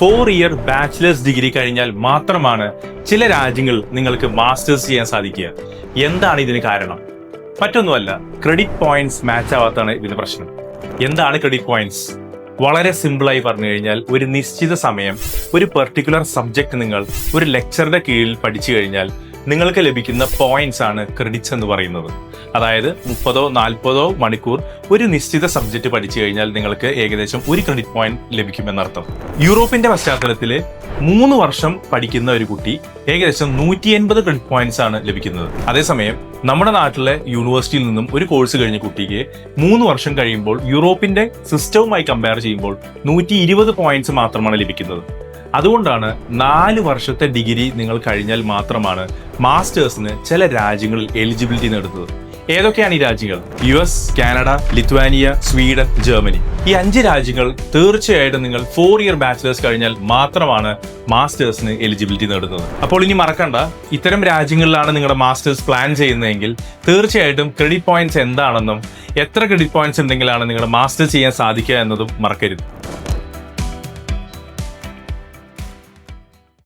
4 year bachelor's degree കഴിഞ്ഞാൽ മാത്രമാണ് ചില രാജ്യങ്ങൾ നിങ്ങൾക്ക് മാസ്റ്റേഴ്സ് ചെയ്യാൻ സാധിക്കുക. എന്താണ് ഇതിന് കാരണം? മറ്റൊന്നുമല്ല, ക്രെഡിറ്റ് പോയിന്റ്സ് മാച്ച് ആവാത്താണ് ഇതിന് പ്രശ്നം. എന്താണ് ക്രെഡിറ്റ് പോയിന്റ്സ്? വളരെ സിമ്പിളായി പറഞ്ഞു കഴിഞ്ഞാൽ, ഒരു നിശ്ചിത സമയം ഒരു പെർട്ടിക്കുലർ സബ്ജക്ട് നിങ്ങൾ ഒരു ലെക്ചറുടെ കീഴിൽ പഠിച്ചു കഴിഞ്ഞാൽ നിങ്ങൾക്ക് ലഭിക്കുന്ന പോയിന്റ്സ് ആണ് ക്രെഡിറ്റ്സ് എന്ന് പറയുന്നത്. അതായത് 30-40 മണിക്കൂർ ഒരു നിശ്ചിത സബ്ജക്റ്റ് പഠിച്ചു കഴിഞ്ഞാൽ നിങ്ങൾക്ക് ഏകദേശം 1 ക്രെഡിറ്റ് പോയിന്റ് ലഭിക്കുമെന്നർത്ഥം. യൂറോപ്പിന്റെ പശ്ചാത്തലത്തിൽ 3 വർഷം പഠിക്കുന്ന ഒരു കുട്ടി ഏകദേശം 180 ക്രെഡിറ്റ് പോയിന്റ്സ് ആണ് ലഭിക്കുന്നത്. അതേസമയം നമ്മുടെ നാട്ടിലെ യൂണിവേഴ്സിറ്റിയിൽ നിന്നും ഒരു കോഴ്സ് കഴിഞ്ഞ കുട്ടിക്ക് 3 വർഷം കഴിയുമ്പോൾ യൂറോപ്പിന്റെ സിസ്റ്റവുമായി കമ്പയർ ചെയ്യുമ്പോൾ 120 പോയിന്റ്സ് മാത്രമാണ് ലഭിക്കുന്നത്. അതുകൊണ്ടാണ് 4 വർഷത്തെ ഡിഗ്രി നിങ്ങൾ കഴിഞ്ഞാൽ മാത്രമാണ് മാസ്റ്റേഴ്സിന് ചില രാജ്യങ്ങളിൽ എലിജിബിലിറ്റി നേടുന്നത്. ഏതൊക്കെയാണ് ഈ രാജ്യങ്ങൾ? US, Canada, Lithuania, Sweden, Germany. ഈ 5 രാജ്യങ്ങൾ തീർച്ചയായിട്ടും നിങ്ങൾ 4 ഇയർ ബാച്ചിലേഴ്സ് കഴിഞ്ഞാൽ മാത്രമാണ് മാസ്റ്റേഴ്സിന് എലിജിബിലിറ്റി നേടുന്നത്. അപ്പോൾ ഇനി മറക്കണ്ട, ഇത്തരം രാജ്യങ്ങളിലാണ് നിങ്ങളുടെ മാസ്റ്റേഴ്സ് പ്ലാൻ ചെയ്യുന്നതെങ്കിൽ തീർച്ചയായിട്ടും ക്രെഡിറ്റ് പോയിന്റ്സ് എന്താണെന്നും എത്ര ക്രെഡിറ്റ് പോയിന്റ്സ് ഉണ്ടെങ്കിലാണ് നിങ്ങളുടെ മാസ്റ്റേഴ്സ് ചെയ്യാൻ സാധിക്കുക എന്നതും മറക്കരുത്.